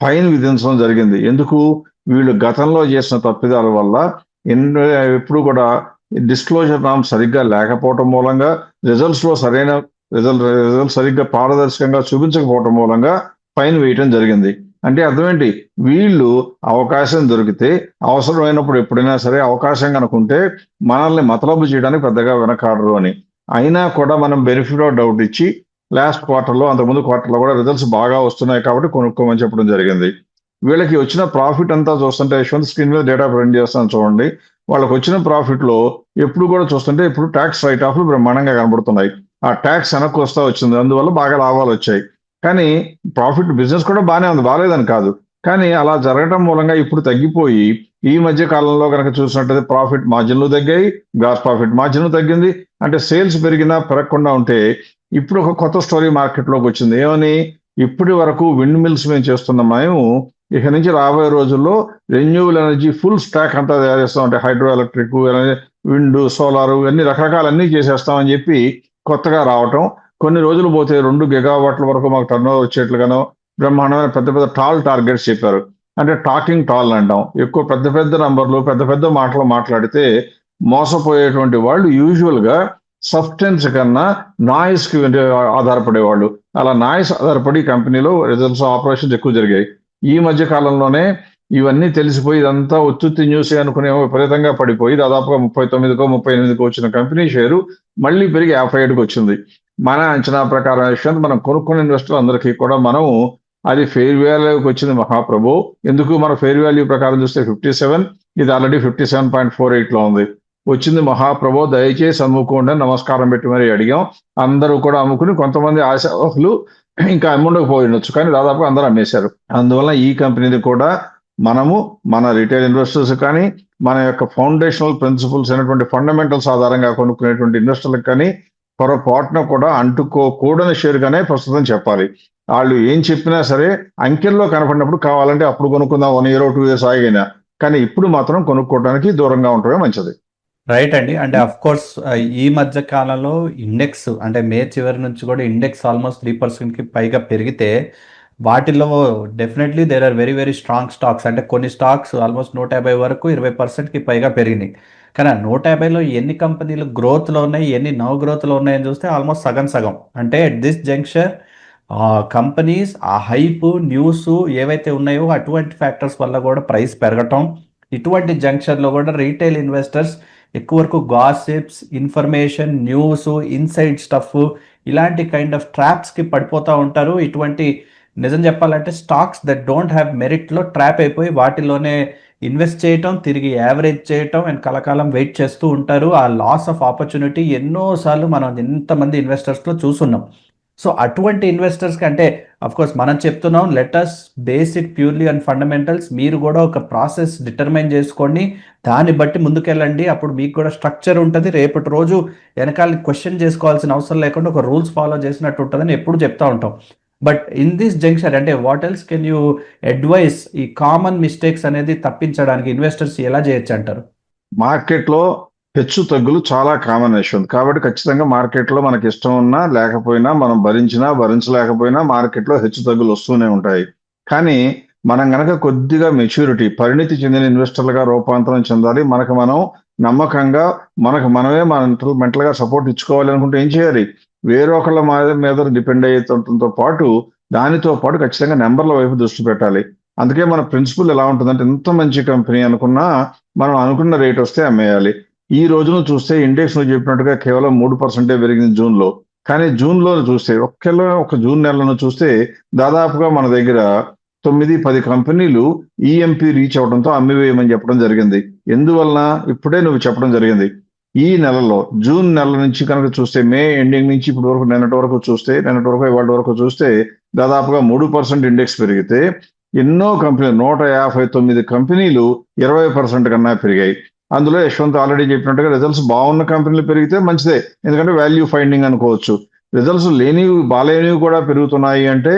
ఫైన్ విధించడం జరిగింది. ఎందుకు? వీళ్ళు గతంలో చేసిన తప్పిదాల వల్ల ఎప్పుడు కూడా డిస్క్లోజర్ నామ్ సరిగ్గా లేకపోవటం మూలంగా, రిజల్ట్స్ లో సరైన రిజల్ట్ సరిగ్గా పారదర్శకంగా చూపించకపోవటం మూలంగా ఫైన్ వేయటం జరిగింది. అంటే అర్థం ఏంటి? వీళ్ళు అవకాశం దొరికితే అవసరమైనప్పుడు ఎప్పుడైనా సరే అవకాశం కనుకుంటే మనల్ని మతలబు చేయడానికి పెద్దగా వెనకాడరు అని. అయినా కూడా మనం బెనిఫిట్ ఆఫ్ డౌట్ ఇచ్చి లాస్ట్ క్వార్టర్లో, అంతకుముందు క్వార్టర్లో కూడా రిజల్ట్స్ బాగా వస్తున్నాయి కాబట్టి కొనుక్కోమని చెప్పడం జరిగింది. వీళ్ళకి వచ్చిన ప్రాఫిట్ అంతా చూస్తుంటే యశ్వంత్ స్క్రీన్ మీద డేటా ప్రింట్ చేస్తాను చూడండి. వాళ్ళకి వచ్చిన ప్రాఫిట్ లో ఎప్పుడు కూడా చూస్తుంటే ఇప్పుడు ట్యాక్స్ రైట్ ఆఫ్లు బ్రహ్మాండంగా కనబడుతున్నాయి. ఆ ట్యాక్స్ వెనక్కి వస్తా వచ్చింది, అందువల్ల బాగా లాభాలు వచ్చాయి. కానీ ప్రాఫిట్ బిజినెస్ కూడా బాగానే ఉంది, బాగాలేదని కాదు. కానీ అలా జరగడం మూలంగా ఇప్పుడు తగ్గిపోయి ఈ మధ్య కాలంలో కనుక చూసినట్టయితే ప్రాఫిట్ మార్జిన్లు తగ్గాయి, గ్రాస్ ప్రాఫిట్ మార్జిన్ తగ్గింది. అంటే సేల్స్ పెరిగినా పెరగకుండా ఉంటే ఇప్పుడు ఒక కొత్త స్టోరీ మార్కెట్లోకి వచ్చింది. ఏమని? ఇప్పటి వరకు విండ్ మిల్స్ మేము చేస్తున్న మేము ఇక నుంచి రాబోయే రోజుల్లో రెన్యూవల్ ఎనర్జీ ఫుల్ స్టాక్ అంతా తయారు చేస్తాం. అంటే హైడ్రో ఎలక్ట్రిక్, విండ్, సోలార్ ఇవన్నీ రకరకాలన్నీ చేసేస్తామని చెప్పి కొత్తగా రావటం. కొన్ని రోజులు పోతే 2 గిగావాట్ల వరకు మాకు టర్న్ ఓవర్ వచ్చేట్లుగానో బ్రహ్మాండమైన పెద్ద పెద్ద టార్గెట్స్ చెప్పారు. అంటే టాకింగ్ టాల్ అంటాం. ఎక్కువ పెద్ద పెద్ద నంబర్లు, పెద్ద పెద్ద మాటలు మాట్లాడితే మోసపోయేటువంటి వాళ్ళు యూజువల్ గా సబ్స్టెన్స్ కన్నా నాయిస్ కి ఆధారపడేవాళ్ళు. అలా నాయిస్ ఆధారపడి కంపెనీలో రిజల్ట్స్ ఆపరేషన్స్ ఎక్కువ జరిగాయి. ఈ మధ్య కాలంలోనే ఇవన్నీ తెలిసిపోయి ఇదంతా ఉత్తుత్తి న్యూస్ అనుకునే విపరీతంగా పడిపోయి దాదాపుగా 39కో 38కో వచ్చిన కంపెనీ షేరు మళ్ళీ పెరిగి 57కి వచ్చింది. మన అంచనా ప్రకారం యశ్వంత్, మనం కొనుక్కున్న ఇన్వెస్టర్ అందరికీ కూడా మనం అది ఫెయిర్ వాల్యూకి వచ్చింది మహాప్రభు. ఎందుకు? మన ఫెయిర్ వాల్యూ ప్రకారం చూస్తే 57, ఇది ఆల్రెడీ 57.48 లో ఉంది. వచ్చింది మహాప్రభు, దయచేసి అమ్ముకోండి అని నమస్కారం పెట్టి మరీ అడిగాం. అందరూ కూడా అమ్ముకుని, కొంతమంది ఆశావహులు ఇంకా అమ్ముండకపోయి ఉండొచ్చు, కానీ దాదాపు అందరూ అమ్మేశారు. అందువల్ల ఈ కంపెనీని కూడా మనము మన రిటైల్ ఇన్వెస్టర్స్ కానీ, మన యొక్క ఫౌండేషనల్ ప్రిన్సిపల్స్ అయినటువంటి ఫండమెంటల్స్ ఆధారంగా కొనుక్కునేటువంటి ఇన్వెస్టర్లకు కానీ పొరపాటున కూడా అంటుకోకూడని షేర్గానే ప్రస్తుతం చెప్పాలి. వాళ్ళు ఏం చెప్పినా సరే అంకెల్లో కనపడినప్పుడు కావాలంటే అప్పుడు కొనుక్కుందాం, 1 year 2 years ఆగినా, కానీ ఇప్పుడు మాత్రం కొనుక్కోవడానికి దూరంగా ఉండటమే మంచిది. రైట్ అండి. అంటే అఫ్ కోర్స్ ఈ మధ్య కాలంలో ఇండెక్స్ అంటే మే చివరి నుంచి కూడా ఇండెక్స్ ఆల్మోస్ట్ 3%కి పైగా పెరిగితే వాటిలో definitely there are very very strong stocks. అంటే కొన్ని స్టాక్స్ ఆల్మోస్ట్ 150 వరకు 20%కి పైగా పెరిగినాయి. కానీ ఆ 150లో ఎన్ని కంపెనీలు గ్రోత్లో ఉన్నాయి, ఎన్ని నో గ్రోత్లో ఉన్నాయని చూస్తే ఆల్మోస్ట్ సగం సగం. అంటే ఎట్ దిస్ జంక్షన్ కంపెనీస్ ఆ హైప్ న్యూస్ ఏవైతే ఉన్నాయో అటువంటి ఫ్యాక్టర్స్ వల్ల కూడా ప్రైస్ పెరగటం, ఇటువంటి జంక్షన్లో కూడా రీటైల్ ఇన్వెస్టర్స్ ఎక్కువ వరకు gossips, information, news, inside stuff ఇలాంటి కైండ్ ఆఫ్ ట్రాప్స్కి పడిపోతూ ఉంటారు. ఇటువంటి నిజం చెప్పాలంటే స్టాక్స్ దట్ డోంట్ హ్యావ్ మెరిట్లో ట్రాప్ అయిపోయి వాటిలోనే ఇన్వెస్ట్ చేయటం, తిరిగి యావరేజ్ చేయటం అండ్ కలకాలం వెయిట్ చేస్తూ ఉంటారు. ఆ లాస్ ఆఫ్ ఆపర్చునిటీ ఎన్నోసార్లు మనం ఎంతమంది ఇన్వెస్టర్స్లో చూస్తున్నాం. సో అటువంటి ఇన్వెస్టర్స్కి అంటే కోర్స్ మనం చెప్తున్నాం let us basic purely and fundamentals. మీరు కూడా ఒక ప్రాసెస్ డిటర్మైన్ చేసుకోండి, దాన్ని బట్టి ముందుకెళ్ళండి. అప్పుడు మీకు కూడా స్ట్రక్చర్ ఉంటుంది. రేపటి రోజు వెనకాల క్వశ్చన్ చేసుకోవాల్సిన అవసరం లేకుండా ఒక రూల్స్ ఫాలో చేసినట్టు ఉంటుందని ఎప్పుడు చెప్తా ఉంటాం. బట్ ఇన్ దిస్ జంక్షన్ అంటే what else can you advice ఈ కామన్ మిస్టేక్స్ అనేది తప్పించడానికి ఇన్వెస్టర్స్ ఎలా చేయొచ్చు అంటారు? మార్కెట్లో హెచ్చు తగ్గులు చాలా కామన్ విషయం. కాబట్టి ఖచ్చితంగా మార్కెట్లో మనకి ఇష్టం ఉన్నా లేకపోయినా, మనం భరించినా భరించలేకపోయినా మార్కెట్లో హెచ్చు తగ్గులు వస్తూనే ఉంటాయి. కానీ మనం గనక కొద్దిగా మెచ్యూరిటీ, పరిణితి చెందిన ఇన్వెస్టర్లుగా రూపాంతరం చెందాలి. మనకు మనం నమ్మకంగా, మనకు మనమే మన మెంటల్గా సపోర్ట్ ఇచ్చుకోవాలి అనుకుంటే ఏం చేయాలి? వేరొకళ్ళ మీద డిపెండ్ అయ్యేతో పాటు దానితో పాటు ఖచ్చితంగా నెంబర్ల వైపు దృష్టి పెట్టాలి. అందుకే మన ప్రిన్సిపల్ ఎలా ఉంటుందంటే, ఎంత మంచి కంపెనీ అనుకున్నా మనం అనుకున్న రేట్ వస్తే అమ్మేయాలి. ఈ రోజును చూస్తే ఇండెక్స్ నువ్వు చెప్పినట్టుగా కేవలం 3% పెరిగింది జూన్లో. కానీ జూన్లో చూస్తే ఒక జూన్ నెలను చూస్తే దాదాపుగా మన దగ్గర 9-10 కంపెనీలు ఈఎంపీ రీచ్ అవడంతో అమ్మివేయమని చెప్పడం జరిగింది. ఎందువలన ఇప్పుడే నువ్వు చెప్పడం జరిగింది. ఈ నెలలో జూన్ నెల నుంచి కనుక చూస్తే మే ఎండింగ్ నుంచి ఇప్పటి వరకు నిన్నటి వరకు ఇవాళ వరకు చూస్తే దాదాపుగా 3% ఇండెక్స్ పెరిగితే ఎన్నో కంపెనీలు 159 కంపెనీలు 20% కన్నా పెరిగాయి. అందులో యశ్వంత్ ఆల్రెడీ చెప్పినట్టుగా రిజల్ట్స్ బాగున్న కంపెనీలు పెరిగితే మంచిదే, ఎందుకంటే వాల్యూ ఫైండింగ్ అనుకోవచ్చు. రిజల్ట్స్ లేనివి బాలేనివి కూడా పెరుగుతున్నాయి అంటే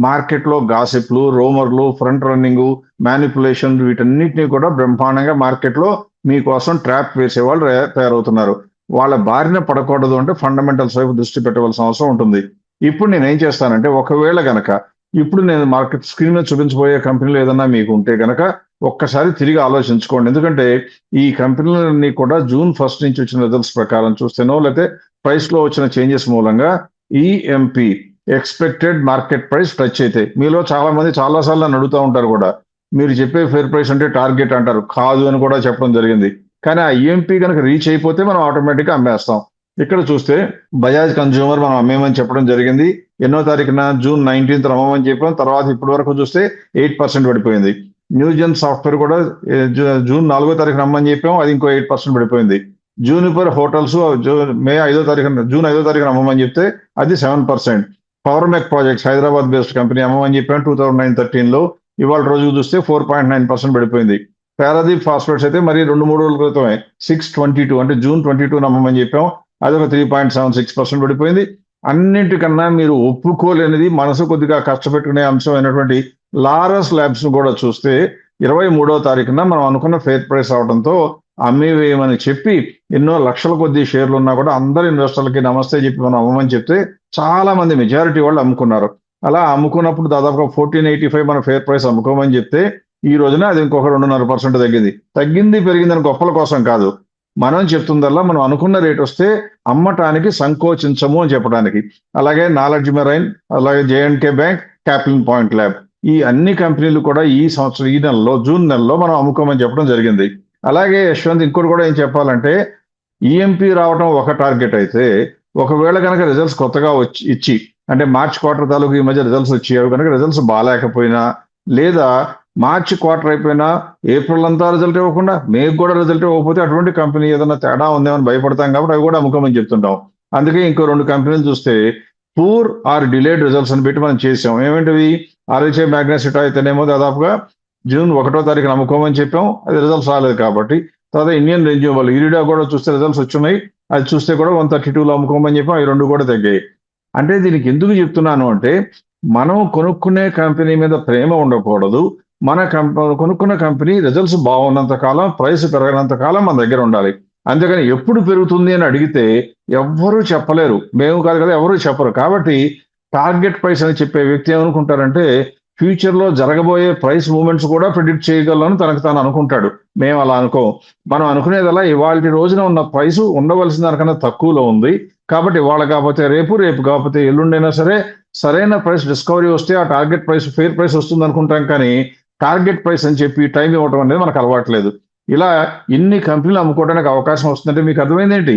మార్కెట్లో గాసిప్లు, రూమర్లు, ఫ్రంట్ రన్నింగ్, మ్యానిపులేషన్ వీటన్నిటిని కూడా బ్రహ్మాండంగా మార్కెట్లో మీకోసం ట్రాప్ వేసేవాళ్ళు తయారవుతున్నారు. వాళ్ళ బారిన పడకూడదు అంటే ఫండమెంటల్స్ వైపు దృష్టి పెట్టవలసిన అవసరం ఉంటుంది. ఇప్పుడు నేను ఏం చేస్తానంటే, ఒకవేళ గనక ఇప్పుడు నేను మార్కెట్ స్క్రీన్ మీద చూపించబోయే కంపెనీలు ఏదన్నా మీకు ఉంటే గనక ఒక్కసారి తిరిగి ఆలోచించుకోండి. ఎందుకంటే ఈ కంపెనీలన్నీ కూడా జూన్ 1 నుంచి వచ్చిన రిజల్ట్స్ ప్రకారం చూస్తేనో లేకపోతే ప్రైస్ లో వచ్చిన చేంజెస్ మూలంగా EMP expected market price touch అయితే, మీలో చాలా మంది చాలాసార్లు నన్ను అడుగుతూ ఉంటారు కూడా, మీరు చెప్పే ఫేర్ ప్రైస్ అంటే టార్గెట్ అంటారు, కాదు అని కూడా చెప్పడం జరిగింది. కానీ ఆ ఈఎంపీ కనుక రీచ్ అయిపోతే మనం ఆటోమేటిక్గా అమ్మేస్తాం. ఇక్కడ చూస్తే బజాజ్ కన్జ్యూమర్ మనం అమ్మేమని చెప్పడం జరిగింది. ఎన్నో తారీఖున జూన్ 19th అమ్మమని చెప్పాం. తర్వాత ఇప్పటి వరకు చూస్తే 8% పడిపోయింది. న్యూజెన్ సాఫ్ట్వేర్ కూడా జూన్ 4వ తారీఖున అమ్మని చెప్పాం, అది ఇంకో 8% పడిపోయింది. జూనిపర్ హోటల్స్ జూన్ 5వ తారీఖున అమ్మమని చెప్తే అది 7%. పవర్ మెక్ ప్రాజెక్ట్స్ హైదరాబాద్ బేస్డ్ కంపెనీ అమ్మమని చెప్పాం 2009-13లో, ఇవాళ రోజు చూస్తే 4.9% పడిపోయింది. పారాదీప్ ఫాస్ఫేట్స్ అయితే మరి 2-3 రోజుల క్రితమే 622 అంటే జూన్ 22 అమ్మమని చెప్పాం, అది ఒక 3.76% పడిపోయింది. అన్నింటికన్నా మీరు ఒప్పుకోలేనిది, మనసు కొద్దిగా కష్టపెట్టుకునే అంశం అయినటువంటి లారస్ ల్యాబ్స్ కూడా చూస్తే 23వ తారీఖున మనం అనుకున్న ఫేర్ ప్రైస్ అవడంతో అమ్మివేయమని చెప్పి ఎన్నో లక్షల కొద్ది షేర్లు ఉన్నా కూడా అందరు ఇన్వెస్టర్లకి నమస్తే చెప్పి మనం అమ్మమని చెప్తే చాలా మంది మెజారిటీ వాళ్ళు అమ్ముకున్నారు. అలా అమ్ముకున్నప్పుడు దాదాపుగా 1485 మన ఫేర్ ప్రైస్ అమ్ముకోమని చెప్తే ఈ రోజున అది ఇంకొక 2.5% తగ్గింది పెరిగిందని గొప్పల కోసం కాదు, మనం చెప్తుందల్లా మనం అనుకున్న రేట్ వస్తే అమ్మటానికి సంకోచించము అని చెప్పడానికి. అలాగే నాలెడ్జ్ మెరైన్, అలాగే జేఎండ్కే బ్యాంక్, క్యాప్లిన్ పాయింట్ ల్యాబ్, ఈ అన్ని కంపెనీలు కూడా ఈ సంవత్సరం ఈ నెలలో జూన్ నెలలో మనం అమ్ముకోమని చెప్పడం జరిగింది. అలాగే యశ్వంత్ ఇంకోటి కూడా ఏం చెప్పాలంటే, ఈఎంపీ రావడం ఒక టార్గెట్ అయితే, ఒకవేళ కనుక రిజల్ట్స్ కొత్తగా ఇచ్చి అంటే మార్చ్ క్వార్టర్ తాలూకు ఈ మధ్య రిజల్ట్స్ వచ్చాయి కనుక రిజల్ట్స్ బాగాలేకపోయినా, లేదా మార్చ్ క్వార్టర్ అయిపోయినా ఏప్రిల్ అంతా రిజల్ట్ ఇవ్వకుండా మేకు కూడా రిజల్ట్ ఇవ్వకపోతే అటువంటి కంపెనీ ఏదైనా తేడా ఉందేమని భయపడతాం కాబట్టి అవి కూడా అమ్ముకోమని చెప్తుంటాం. అందుకే ఇంకో 2 కంపెనీలు చూస్తే పూర్ ఆర్ డిలేడ్ రిజల్ట్స్ అని పెట్టి మనం చేసాం. ఏమిటివి? ఆర్హెచ్ఐ మ్యాగ్నెసిటా అయితేనేమో దాదాపుగా జూన్ 1వ తారీఖున అమ్ముకోమని చెప్పాం, అది రిజల్ట్స్ రాలేదు కాబట్టి. తర్వాత ఇండియన్ రెన్యూవబుల్ ఇరిడా కూడా చూస్తే రిజల్ట్స్ వచ్చున్నాయి, అది చూస్తే కూడా 132లో అమ్ముకోమని చెప్పాం, అవి 2 కూడా తగ్గాయి. అంటే దీనికి ఎందుకు చెప్తున్నాను అంటే, మనం కొనుక్కునే కంపెనీ మీద ప్రేమ ఉండకూడదు, మన కొనుక్కున్న కంపెనీ రిజల్ట్స్ బాగున్నంత కాలం, ప్రైస్ పెరగనంత కాలం మన దగ్గర ఉండాలి. అందుకని ఎప్పుడు పెరుగుతుంది అని అడిగితే ఎవ్వరూ చెప్పలేరు. మేము కాదు కదా, ఎవరూ చెప్పరు. కాబట్టి టార్గెట్ ప్రైస్ అని చెప్పే వ్యక్తి ఏమనుకుంటారంటే ఫ్యూచర్‌లో జరగబోయే ప్రైస్ మూవ్‌మెంట్స్ కూడా ప్రిడిక్ట్ చేయగలను తనకు తాను అనుకుంటాడు. మేము అలా అనుకోం. మనం అనుకునేదల్లా ఇవాల్టి రోజున ఉన్న ప్రైసు ఉండవలసిన దానికన్నా తక్కువలో ఉంది. కాబట్టి ఇవాళ కాకపోతే రేపు, రేపు కాకపోతే ఎల్లుండైనా సరే సరైన ప్రైస్ డిస్కవరీ వస్తే ఆ టార్గెట్ ప్రైస్, ఫెయిర్ ప్రైస్ వస్తుందనుకుంటాం కానీ, టార్గెట్ ప్రైస్ అని చెప్పి టైం ఇవ్వటం అనేది మనకు అలవాట్లేదు. ఇలా ఇన్ని కంపెనీలు అమ్ముకోవడానికి అవకాశం వస్తుందంటే మీకు అర్థమైందేంటి?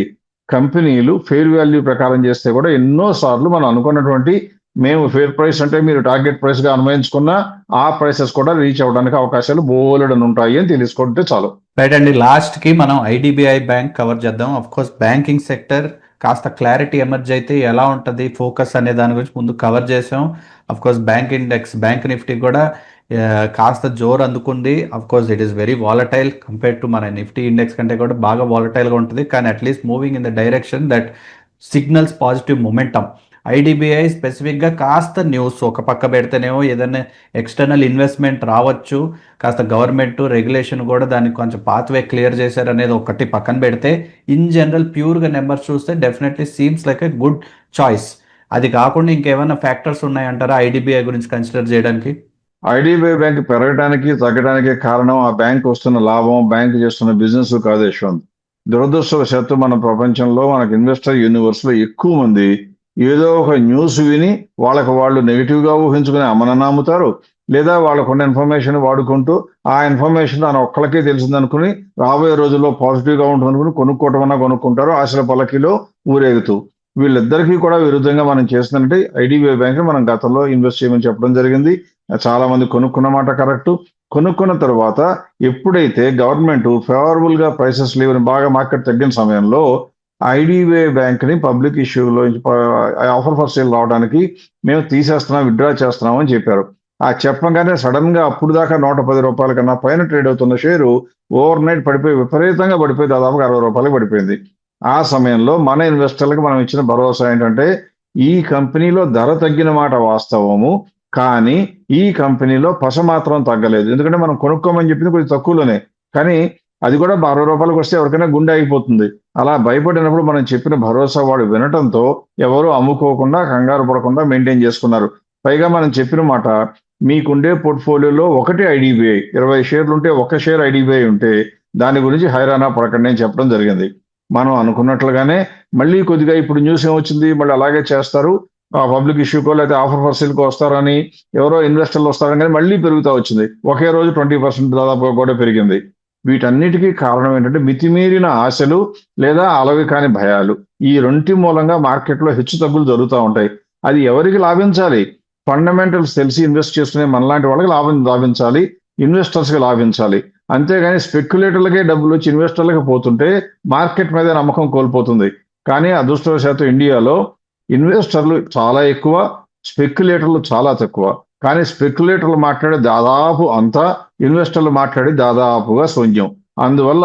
కంపెనీలు ఫెయిర్ వాల్యూ ప్రకారం చేస్తే కూడా ఎన్నో సార్లు మనం అనుకున్నటువంటి మేము ఫెయిర్ ప్రైస్ అంటే మీరు టార్గెట్ ప్రైస్‌గా అన్వయించుకున్న ఆ ప్రైసెస్ కూడా రీచ్ అవ్వడానికి అవకాశాలు బోలెడనుంటాయి అని తెలుసుకుంటే చాలు. రైట్ అండి. లాస్ట్‌కి మనం ఐడిబిఐ బ్యాంక్ కవర్ చేద్దాం. ఆఫ్‌కోర్స్ బ్యాంకింగ్ సెక్టర్ కాస్త క్లారిటీ ఎమర్జ్ అయితే ఎలా ఉంటది ఫోకస్ అనే దాని గురించి ముందు కవర్ చేసాం. Of course bank index, bank Nifty కూడా కాస్త జోరు అందుకుంది. Of course it is very volatile compared to మన నిఫ్టీ ఇండెక్స్ కంటే కూడా బాగా వాలటైల్‌గా ఉంటుంది. కానీ at least moving in the direction that signals positive momentum. IDBI స్పెసిఫిక్‌గా కాస్త న్యూస్ ఒక పక్క పెడితేనేమో ఏదైనా ఎక్స్టర్నల్ ఇన్వెస్ట్మెంట్ రావచ్చు, కాస్త గవర్నమెంట్ రెగ్యులేషన్ కూడా దానికి కొంచెం పాత్వే క్లియర్ చేశారనేది ఒకటి పక్కన పెడితే ఇన్ జనరల్ ప్యూర్గా నెంబర్స్ చూస్తే definitely seems like a good choice. అది కాకుండా ఇంకేమైనా ఫ్యాక్టర్స్ ఉన్నాయంటారా ఐడిబిఐ గురించి కన్సిడర్ చేయడానికి? ఐడిబిఐ బ్యాంక్ పెరగడానికి, తగ్గడానికి కారణం ఆ బ్యాంక్ వస్తున్న లాభం, బ్యాంక్ చేస్తున్న బిజినెస్ కాదు యశ్వంత్. దురదృష్టవశాత్తు మన ప్రపంచంలో మనకు ఇన్వెస్టర్ యూనివర్స్‌లో ఎక్కువ మంది ఏదో ఒక న్యూస్ విని వాళ్ళకి వాళ్ళు నెగెటివ్‌గా ఊహించుకుని అమ్మనన్నా అమ్ముతారు. లేదా వాళ్ళకున్న ఇన్ఫర్మేషన్ వాడుకుంటూ ఆ ఇన్ఫర్మేషన్ తన ఒక్కళ్ళకే తెలిసిందనుకుని రాబోయే రోజుల్లో పాజిటివ్‌గా ఉంటుందనుకుని కొనుక్కోవటమన్నా కొనుక్కుంటారు ఆశల పల్లకీలో ఊరేగుతూ. వీళ్ళిద్దరికీ కూడా విరుద్ధంగా మనం చేస్తుందంటే ఐడిబిఐ బ్యాంక్ మనం గతంలో ఇన్వెస్ట్ చేయమని చెప్పడం జరిగింది. చాలా మంది కొనుక్కున్న మాట కరెక్టు. కొనుక్కున్న తర్వాత ఎప్పుడైతే గవర్నమెంట్ ఫేవరబుల్‌గా ప్రైసెస్ లేవని బాగా మార్కెట్ తగ్గిన సమయంలో ఐడిబిఐ బ్యాంక్‌ని పబ్లిక్ ఇష్యూలో ఆఫర్ ఫర్ సేల్ రావడానికి మేము తీసేస్తున్నాం, విత్‌డ్రా చేస్తున్నాం అని చెప్పారు. ఆ చెప్పగానే సడెన్‌గా అప్పుడు దాకా రూ. 110 కన్నా పైన ట్రేడ్ అవుతున్న షేరు ఓవర్ నైట్ పడిపోయి విపరీతంగా పడిపోయి దాదాపుగా రూ. 60 పడిపోయింది. ఆ సమయంలో మన ఇన్వెస్టర్లకు మనం ఇచ్చిన భరోసా ఏంటంటే ఈ కంపెనీలో ధర తగ్గిన మాట వాస్తవము. కానీ ఈ కంపెనీలో పస మాత్రం తగ్గలేదు. ఎందుకంటే మనం కొనుక్కోమని చెప్పింది కొంచెం తక్కువలోనే. కానీ అది కూడా రూ. 60 వస్తే ఎవరికైనా గుండె ఆగిపోతుంది. అలా భయపడినప్పుడు మనం చెప్పిన భరోసా వాడు వినటంతో ఎవరు అమ్ముకోకుండా, కంగారు పడకుండా మెయింటైన్ చేసుకున్నారు. పైగా మనం చెప్పిన మాట మీకుండే పోర్ట్‌ఫోలియోలో ఒకటి ఐడిబిఐ 20 షేర్లుంటే ఒక షేర్ ఐడిబిఐ ఉంటే దాని గురించి హైరానా పడకండి అని చెప్పడం జరిగింది. మనం అనుకున్నట్లుగానే మళ్ళీ కొద్దిగా ఇప్పుడు న్యూస్ ఏమొచ్చింది మళ్ళీ అలాగే చేస్తారు. పబ్లిక్ ఇష్యూకో లేకపోతే ఆఫర్ ఫర్ సేల్‌కో వస్తారని ఎవరో ఇన్వెస్టర్లు వస్తారని కానీ మళ్ళీ పెరుగుతా వచ్చింది. ఒకే రోజు 20% దాదాపుగా కూడా పెరిగింది. వీటన్నిటికీ కారణం ఏంటంటే మితిమీరిన ఆశలు లేదా అలవి కాని భయాలు. ఈ రెంటి మూలంగా మార్కెట్‌లో హెచ్చుతగ్గులు జరుగుతా ఉంటాయి. అది ఎవరికి లాభించాలి? ఫండమెంటల్స్ తెలిసి ఇన్వెస్ట్ చేసుకునే మనలాంటి వాళ్ళకి లాభించాలి. ఇన్వెస్టర్స్‌కి లాభించాలి. అంతేగాని స్పెక్యులేటర్లకే డబ్బులొచ్చి ఇన్వెస్టర్లకి పోతుంటే మార్కెట్ మీద నమ్మకం కోల్పోతుంది. కానీ అదృష్టవశాత్తు ఇండియాలో ఇన్వెస్టర్లు చాలా ఎక్కువ, స్పెక్యులేటర్లు చాలా తక్కువ. కానీ స్పెక్యులేటర్లు మాట్లాడే దాదాపు అంతా, ఇన్వెస్టర్లు మాట్లాడి దాదాపుగా శూన్యం. అందువల్ల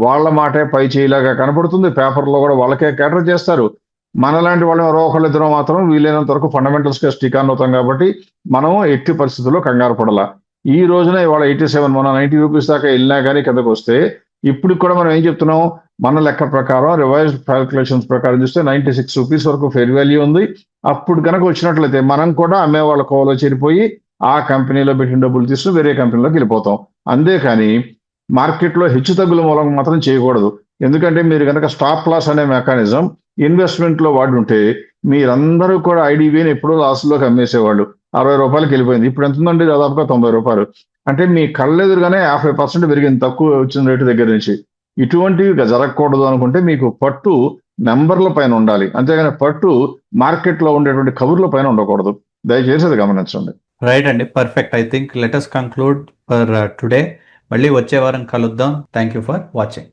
వాళ్ళ మాటే పై చేయిలాగా కనపడుతుంది. పేపర్‌లో కూడా వాళ్ళకే కేటర్ చేస్తారు. మనలాంటి వాళ్ళు ఎవరో ఒకళ్ళిద్దరూ మాత్రం వీలైనంత వరకు ఫండమెంటల్స్‌కే స్టిక్ ఆన్ అవుతాం కాబట్టి మనం ఎట్టి పరిస్థితుల్లో కంగారు పడాల. ఈ రోజున ఇవాళ 87 మొన్న ₹90 దాకా వెళ్ళినా కానీ కిందకొస్తే ఇప్పటికి కూడా మనం ఏం చెప్తున్నాం? మన లెక్క ప్రకారం రివైజ్డ్ క్యాలిక్యులేషన్స్ ప్రకారం చూస్తే ₹96 వరకు ఫెయిర్ వాల్యూ ఉంది. అప్పుడు గనక వచ్చినట్లయితే మనం కూడా అమ్మేవాళ్ళ కోవలో చేరిపోయి ఆ కంపెనీలో పెట్టిన డబ్బులు తీసుకుని వేరే కంపెనీలోకి వెళ్ళిపోతాం. అంతేకాని మార్కెట్‌లో హెచ్చుతగ్గుల మూలంగా మాత్రం చేయకూడదు. ఎందుకంటే మీరు గనక స్టాప్ లాస్ అనే మెకానిజం ఇన్వెస్ట్‌మెంట్‌లో వాడుంటే మీరందరూ కూడా ఐడిబిఐని ఎప్పుడో లాస్‌లోకి అమ్మేసేవాళ్ళు. ₹60కి వెళ్ళిపోయింది. ఇప్పుడు ఎంత ఉందండి? దాదాపుగా ₹90. అంటే మీ కళ్ళెదురుగానే 50% పెరిగింది తక్కువ వచ్చిన రేటు దగ్గర నుంచి. ఇటువంటివి జరగకూడదు అనుకుంటే మీకు పట్టు నంబర్ల పైన ఉండాలి. అంతేగాని పట్టు మార్కెట్‌లో ఉండేటువంటి కబుర్ల పైన ఉండకూడదు. దయచేసి అది గమనించండి. రైట్ అండి. Perfect. I think let us conclude for today. మళ్ళీ వచ్చే వారం కలుద్దాం. Thank you for watching.